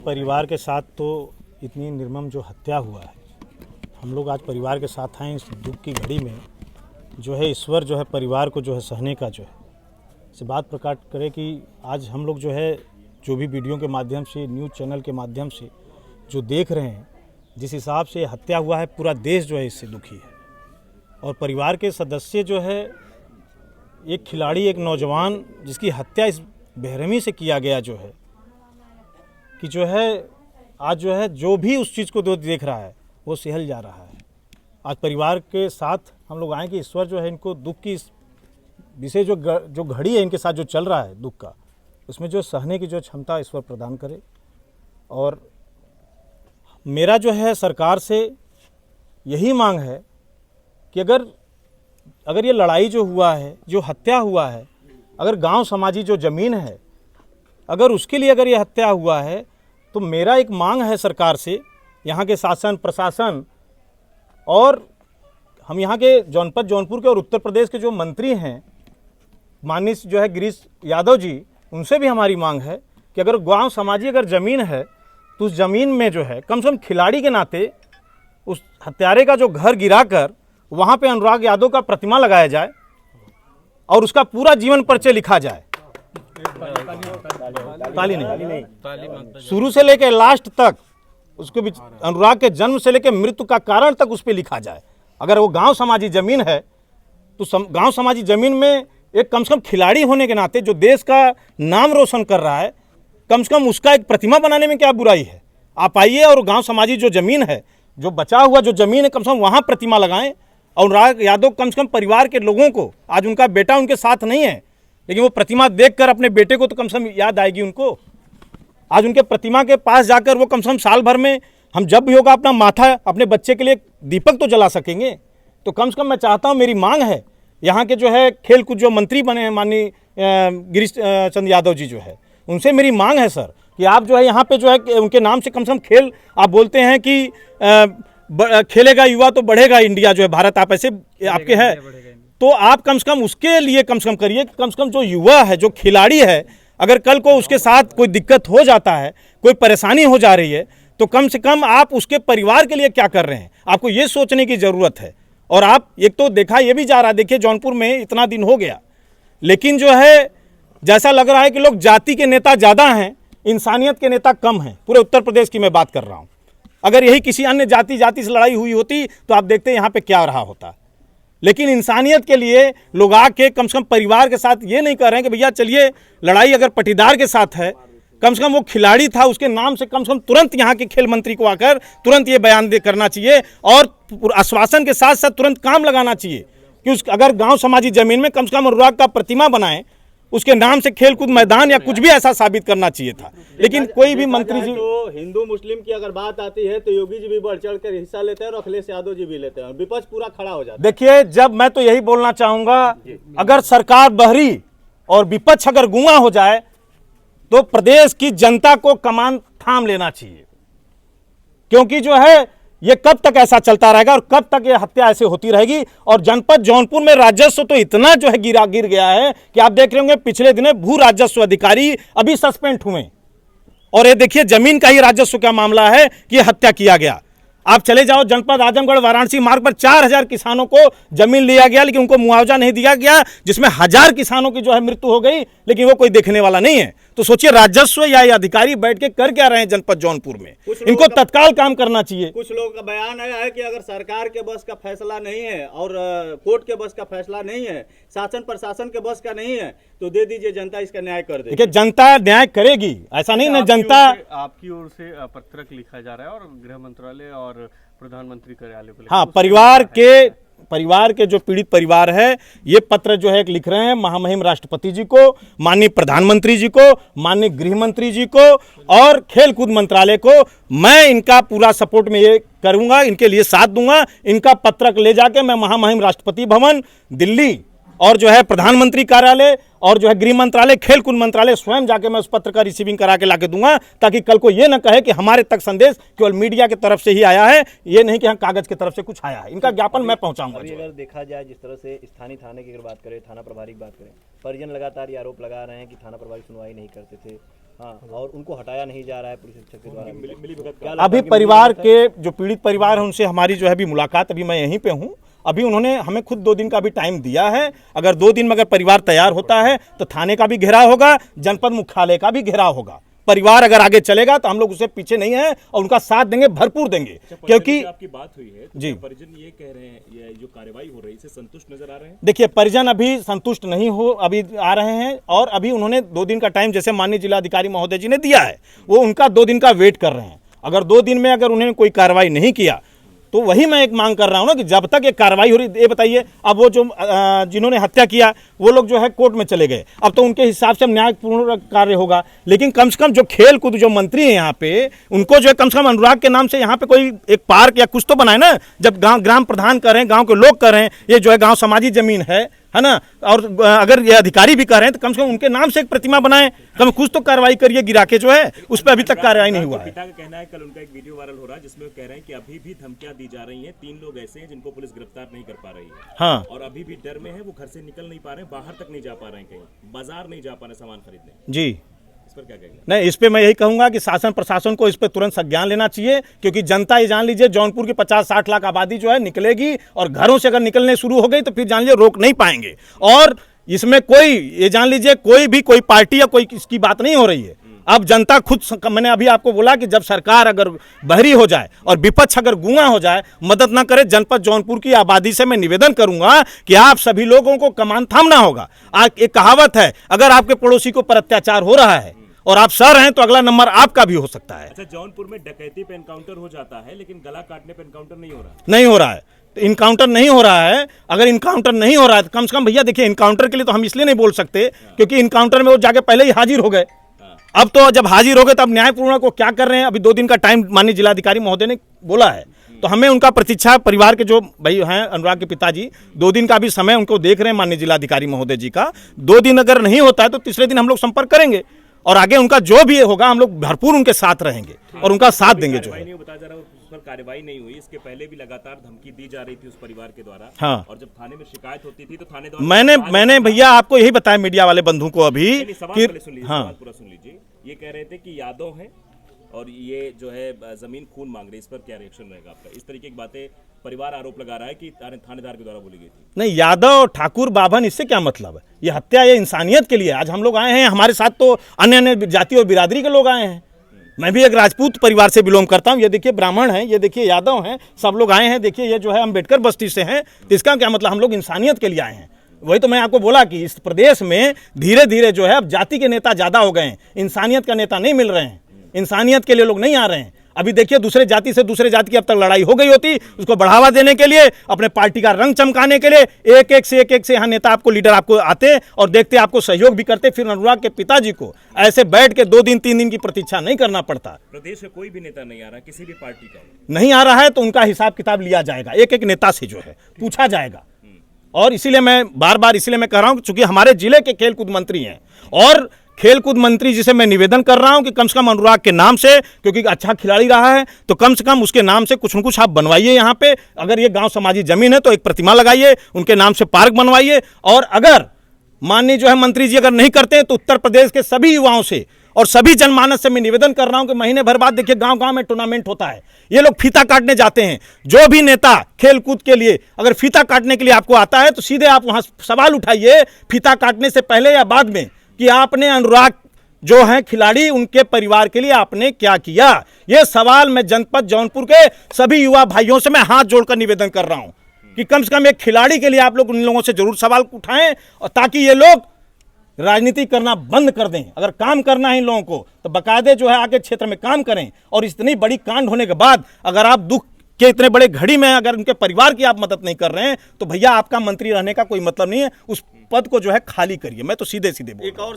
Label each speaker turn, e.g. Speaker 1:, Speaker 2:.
Speaker 1: परिवार के साथ तो इतनी निर्मम जो हत्या हुआ है, हम लोग आज परिवार के साथ हैं इस दुख की घड़ी में। जो है ईश्वर जो है परिवार को जो है सहने का जो है से बात प्रकट करे कि आज हम लोग जो है जो भी वीडियो के माध्यम से, न्यूज़ चैनल के माध्यम से जो देख रहे हैं, जिस हिसाब से हत्या हुआ है, पूरा देश जो है इससे दुखी है। और परिवार के सदस्य जो है, एक खिलाड़ी, एक नौजवान जिसकी हत्या इस बेरहमी से किया गया जो है कि जो है आज जो है जो भी उस चीज़ को देख रहा है वो सहल जा रहा है। आज परिवार के साथ हम लोग आए कि ईश्वर जो है इनको दुख की विषय जो घड़ी है इनके साथ जो चल रहा है दुख का, उसमें जो सहने की जो क्षमता ईश्वर प्रदान करे। और मेरा जो है सरकार से यही मांग है कि अगर ये लड़ाई जो हुआ है, जो हत्या हुआ है, अगर गांव समाजी जो ज़मीन है, अगर उसके लिए अगर ये हत्या हुआ है, तो मेरा एक मांग है सरकार से, यहाँ के शासन प्रशासन और हम यहाँ के जनपद जौनपुर के और उत्तर प्रदेश के जो मंत्री हैं, माननीय जो है गिरीश यादव जी, उनसे भी हमारी मांग है कि अगर गांव समाजी अगर ज़मीन है तो उस ज़मीन में जो है कम से कम खिलाड़ी के नाते उस हत्यारे का जो घर गिराकर वहाँ पे अनुराग यादव का प्रतिमा लगाया जाए और उसका पूरा जीवन परिचय लिखा जाए। ताली नहीं, शुरू से लेकर लास्ट तक उसके अनुराग के जन्म से लेकर मृत्यु का कारण तक उस पर लिखा जाए। अगर वो गांव समाजी ज़मीन है तो गांव समाजी ज़मीन में एक कम से कम खिलाड़ी होने के नाते जो देश का नाम रोशन कर रहा है, कम से कम उसका एक प्रतिमा बनाने में क्या बुराई है। आप आइए और गांव समाजी जो ज़मीन है, जो बचा हुआ जो ज़मीन है, कम से कम वहाँ प्रतिमा लगाएं। और अनुराग यादव कम से कम परिवार के लोगों को, आज उनका बेटा उनके साथ नहीं है, लेकिन वो प्रतिमा देखकर अपने बेटे को तो कम से कम याद आएगी उनको। आज उनके प्रतिमा के पास जाकर वो कम से कम साल भर में हम जब भी होगा अपना माथा अपने बच्चे के लिए दीपक तो जला सकेंगे। तो कम से कम मैं चाहता हूँ, मेरी मांग है, यहाँ के जो है खेल कूद जो मंत्री बने हैं माननीय गिरीश चंद्र यादव जी जो है, उनसे मेरी मांग है सर कि आप जो है यहाँ पे जो है उनके नाम से कम खेल, आप बोलते हैं कि खेलेगा युवा तो बढ़ेगा इंडिया जो है भारत, आप ऐसे आपके हैं, तो आप कम से कम उसके लिए कम से कम करिए कि कम से कम जो युवा है, जो खिलाड़ी है, अगर कल को उसके साथ कोई दिक्कत हो जाता है, कोई परेशानी हो जा रही है, तो कम से कम आप उसके परिवार के लिए क्या कर रहे हैं, आपको ये सोचने की ज़रूरत है। और आप एक तो देखा ये भी जा रहा है, देखिए जौनपुर में इतना दिन हो गया, लेकिन जो है जैसा लग रहा है कि लोग जाति के नेता ज़्यादा हैं, इंसानियत के नेता कम हैं। पूरे उत्तर प्रदेश की मैं बात कर रहा हूँ। अगर यही किसी अन्य जाति से लड़ाई हुई होती तो आप देखते यहाँ पे क्या रहा होता। लेकिन इंसानियत के लिए लोग आके कम से कम परिवार के साथ ये नहीं कर रहे हैं कि भैया चलिए, लड़ाई अगर पटीदार के साथ है, कम से कम वो खिलाड़ी था, उसके नाम से कम तुरंत यहाँ के खेल मंत्री को आकर तुरंत ये बयान करना चाहिए और आश्वासन के साथ साथ तुरंत काम लगाना चाहिए कि अगर गांव समाजी ज़मीन में कम से कम अनुराग का प्रतिमा बनाएं, उसके नाम से खेल कूद मैदान या कुछ भी ऐसा साबित करना चाहिए था। लेकिन कोई भी मंत्री जी,
Speaker 2: तो हिंदू मुस्लिम की अगर बात आती है तो योगी जी भी बढ़ चढ़ कर हिस्सा लेते हैं और अखिलेश यादव जी भी लेते हैं, विपक्ष पूरा खड़ा हो जाता है।
Speaker 1: देखिए, जब मैं तो यही बोलना चाहूंगा, अगर सरकार बहरी और विपक्ष अगर गूंगा हो जाए तो प्रदेश की जनता को कमान थाम लेना चाहिए, क्योंकि जो है ये कब तक ऐसा चलता रहेगा और कब तक ये हत्या ऐसे होती रहेगी। और जनपद जौनपुर में राजस्व तो इतना जो है गिर गया है कि आप देख रहे होंगे पिछले दिनों भू राजस्व अधिकारी अभी सस्पेंड हुए, और ये देखिए जमीन का ही राजस्व का मामला है कि हत्या किया गया। आप चले जाओ जनपद आजमगढ़ वाराणसी मार्ग पर 4000 किसानों को जमीन लिया गया, लेकिन उनको मुआवजा नहीं दिया गया, जिसमें 1000 किसानों की जो है मृत्यु हो गई, लेकिन वो कोई देखने वाला नहीं है। तो सोचिए राजस्व या ये अधिकारी बैठ के कर क्या रहे हैं जनपद जौनपुर में, इनको तत्काल काम करना चाहिए।
Speaker 2: कुछ लोगों का बयान है कि अगर सरकार के बस का फैसला नहीं है और कोर्ट के बस का फैसला नहीं है, शासन प्रशासन के बस का नहीं है, तो दे दीजिए, जनता इसका न्याय कर दे।
Speaker 1: देखिए जनता न्याय करेगी, ऐसा नहीं ना। जनता
Speaker 3: आपकी ओर से पत्रक लिखा जा रहा है और गृह मंत्रालय और प्रधानमंत्री कार्यालय को,
Speaker 1: हाँ, परिवार के जो पीड़ित परिवार है, ये पत्र जो है एक लिख रहे हैं महामहिम राष्ट्रपति जी को, माननीय प्रधानमंत्री जी को, माननीय गृह मंत्री जी को और खेल कूद मंत्रालय को। मैं इनका पूरा सपोर्ट में ये करूंगा, इनके लिए साथ दूंगा। इनका पत्रक ले जाके मैं महामहिम राष्ट्रपति भवन दिल्ली और जो है प्रधानमंत्री कार्यालय और जो है गृह मंत्रालय, खेल कूद मंत्रालय स्वयं जाके मैं उस पत्र का रिसीविंग करा के लाके दूंगा, ताकि कल को ये ना कहे कि हमारे तक संदेश केवल मीडिया की तरफ से ही आया है, ये नहीं कि हम कागज की तरफ से कुछ आया है। इनका ज्ञापन मैं पहुंचाऊंगा।
Speaker 4: अगर देखा जाए जिस तरह से स्थानीय थाने की अगर बात करें, थाना प्रभारी की बात करें, परिजन लगातार ये आरोप लगा रहे हैं कि थाना प्रभारी सुनवाई नहीं करते थे, हाँ, और उनको हटाया नहीं जा रहा है पुलिस अधीक्षक के द्वारा। क्या लगता
Speaker 1: अभी
Speaker 4: है कि
Speaker 1: परिवार के जो पीड़ित परिवार है उनसे हमारी जो है अभी मुलाकात, अभी मैं यहीं पे हूँ। अभी उन्होंने हमें खुद 2 दिन का भी टाइम दिया है। अगर 2 दिन में अगर परिवार तैयार होता है तो थाने का भी घेराव होगा, जनपद मुख्यालय का भी घेराव होगा। परिवार अगर आगे चलेगा तो हम लोग उससे पीछे नहीं है और उनका साथ देंगे, भरपूर देंगे। क्योंकि
Speaker 5: आपकी बात हुई है तो
Speaker 1: जी,
Speaker 5: परिजन ये कह रहे हैं, ये जो कार्रवाई हो रही है इससे संतुष्ट नजर आ रहे हैं?
Speaker 1: देखिए परिजन अभी संतुष्ट नहीं हो अभी आ रहे हैं, और अभी उन्होंने 2 दिन का टाइम जैसे माननीय जिलाधिकारी महोदय जी ने दिया है, वो उनका 2 दिन का वेट कर रहे हैं। अगर 2 दिन में अगर उन्होंने कोई कार्रवाई नहीं किया तो वही मैं एक मांग कर रहा हूँ ना कि जब तक ये कार्रवाई हो रही। ये बताइए, अब वो जो जिन्होंने हत्या किया वो लोग जो है कोर्ट में चले गए, अब तो उनके हिसाब से न्यायपूर्ण कार्य होगा। लेकिन कम से कम जो खेल कूद जो मंत्री हैं यहाँ पे, उनको जो है कम से कम अनुराग के नाम से यहाँ पे कोई एक पार्क या कुछ तो बनाए ना। जब ग्राम प्रधान कर रहे हैं, गाँव के लोग कर रहे हैं, ये जो है गाँव समाजी जमीन है ना। और अगर ये अधिकारी भी कर रहे हैं तो कम से कम उनके नाम से एक प्रतिमा बनाएं, कम कुछ तो कार्रवाई करिए। गिरा के जो है उस पर अभी तक कार्रवाई नहीं हुआ है।
Speaker 5: पिता का कहना है, कल उनका एक वीडियो वायरल हो रहा है जिसमें वो कह रहे हैं कि अभी भी धमकियां दी जा रही हैं। 3 लोग ऐसे हैं जिनको पुलिस गिरफ्तार नहीं कर पा रही है।
Speaker 1: हाँ,
Speaker 5: और अभी भी डर में है, वो घर से निकल नहीं पा रहे हैं, बाहर तक नहीं जा पा रहे हैं, कहीं बाजार नहीं जा पा रहे सामान खरीदने।
Speaker 1: जी,
Speaker 5: इस पर क्या कहेंगे?
Speaker 1: नहीं, इस पे मैं यही कहूंगा कि शासन प्रशासन को इस पे तुरंत संज्ञान लेना चाहिए। क्योंकि जनता ये जान लीजिए, जौनपुर की 50-60 लाख आबादी जो है निकलेगी, और घरों से अगर निकलने शुरू हो गई तो फिर जान लीजिए रोक नहीं पाएंगे। और इसमें कोई ये जान लीजिए कोई पार्टी या कोई इसकी बात नहीं हो रही है। अब जनता खुद, मैंने अभी आपको बोला कि जब सरकार अगर बहरी हो जाए और विपक्ष अगर गूंगा हो जाए, मदद ना करे, जनपद जौनपुर की आबादी से मैं निवेदन करूंगा कि आप सभी लोगों को कमान थामना होगा। एक कहावत है, अगर आपके पड़ोसी को पर अत्याचार हो रहा है और आप सर हैं तो अगला नंबर आपका भी हो सकता है।
Speaker 5: अच्छा, जौनपुर में डकैती पे एनकाउंटर हो जाता है लेकिन गला काटने पे एनकाउंटर नहीं हो रहा?
Speaker 1: नहीं हो रहा है, तो इनकाउंटर नहीं हो रहा है। अगर इनकाउंटर नहीं हो रहा है तो कम से कम भैया देखिए, इनकाउंटर के लिए तो हम इसलिए नहीं बोल सकते क्योंकि इनकाउंटर में वो जाके पहले ही हाजिर हो गए। अब तो जब हाजिर हो गए तब न्यायपूर्ण को क्या कर रहे हैं? अभी 2 दिन का टाइम माननीय जिलाधिकारी महोदय ने बोला है, तो हमें उनका प्रतीक्षा, परिवार के जो भाई हैं अनुराग के पिताजी, 2 दिन का भी समय उनको देख रहे हैं माननीय जिलाधिकारी महोदय जी का। 2 दिन अगर नहीं होता है तो तीसरे दिन हम लोग संपर्क करेंगे और आगे उनका जो भी होगा हम लोग भरपूर उनके साथ रहेंगे और उनका साथ देंगे। जो है
Speaker 5: नहीं बता जा रहा, उस पर कार्रवाई नहीं हुई, इसके पहले भी लगातार धमकी दी जा रही थी उस परिवार के द्वारा।
Speaker 1: हाँ,
Speaker 5: और जब थाने में शिकायत होती थी तो थाने द्वारा
Speaker 1: मैंने भैया आपको यही बताया मीडिया वाले बंधु को अभी कि हाँ,
Speaker 5: सवाल पूरा सुन लीजिए। ये कह रहे थे कि यादव हैं और ये जो है जमीन खून मांग रहे, इस पर क्या रिएक्शन रहेगा आपका? इस तरीके की बातें परिवार आरोप लगा रहा है कि थानेदार के द्वारा बोली गई थी।
Speaker 1: नहीं, यादव ठाकुर बाभन इससे क्या मतलब है? ये हत्या ये इंसानियत के लिए। आज हम लोग आए हैं, हमारे साथ तो अन्य अन्य जाति और बिरादरी के लोग आए हैं। मैं भी एक राजपूत परिवार से बिलोंग करता हूँ। ये देखिए ब्राह्मण हैं, ये देखिए यादव हैं, सब लोग आए हैं। देखिए ये जो है अम्बेडकर बस्ती से हैं, तो इसका क्या मतलब? हम लोग इंसानियत के लिए आए हैं। वही तो मैं आपको बोला कि इस प्रदेश में धीरे धीरे जो है अब जाति के नेता ज्यादा हो गए हैं, इंसानियत का नेता नहीं मिल रहे हैं। इंसानियत के लिए लोग नहीं आ रहे हैं। अभी देखिए दूसरे जाति से दूसरे जाति की अब तक लड़ाई हो गई होती, उसको बढ़ावा देने के लिए, अपने पार्टी का रंग चमकाने के लिए एक एक से यहाँ नेता आपको, लीडर आपको आते और देखते, आपको सहयोग भी करते। फिर अनुराग के पिताजी को ऐसे बैठ के 2 दिन 3 दिन की प्रतीक्षा नहीं करना पड़ता।
Speaker 5: प्रदेश में कोई भी नेता नहीं आ रहा, किसी भी पार्टी का
Speaker 1: नहीं आ रहा है तो उनका हिसाब किताब लिया जाएगा, एक एक नेता से जो है पूछा जाएगा। और इसीलिए मैं बार बार इसलिए मैं कह रहा हूं कि चूंकि हमारे जिले के खेलकूद मंत्री हैं और खेलकूद मंत्री जिसे मैं निवेदन कर रहा हूं कि कम से कम अनुराग के नाम से, क्योंकि अच्छा खिलाड़ी रहा है, तो कम से कम उसके नाम से कुछ न कुछ आप बनवाइए। यहाँ पे अगर ये गांव समाजी जमीन है तो एक प्रतिमा लगाइए, उनके नाम से पार्क बनवाइए। और अगर माननीय जो है मंत्री जी अगर नहीं करते हैं तो उत्तर प्रदेश के सभी युवाओं से और सभी जनमानस से मैं निवेदन कर रहा हूं कि महीने भर बाद देखिए गांव गांव में टूर्नामेंट होता है, ये लोग फीता काटने जाते हैं। जो भी नेता खेलकूद के लिए अगर फीता काटने के लिए आपको आता है तो सीधे आप वहां सवाल उठाइए फीता काटने से पहले या बाद में कि आपने अनुराग जो है खिलाड़ी, उनके परिवार के लिए आपने क्या किया। यह सवाल मैं जनपद जौनपुर के सभी युवा भाइयों से मैं हाथ जोड़कर निवेदन कर रहा हूं कि कम से कम एक खिलाड़ी के लिए आप लोग उन लोगों से जरूर सवाल उठाएं, और ताकि ये लोग राजनीति करना बंद कर दें। अगर काम करना है इन लोगों को तो बाकायदे जो है आगे क्षेत्र में काम करें। और इतनी बड़ी कांड होने के बाद अगर आप दुख के इतने बड़े घड़ी में अगर उनके परिवार की आप मदद नहीं कर रहे हैं तो भैया आपका मंत्री रहने का कोई मतलब नहीं है। उस पद को जो है खाली करिए। मैं तो सीधे सीधे बोल रहा हूं।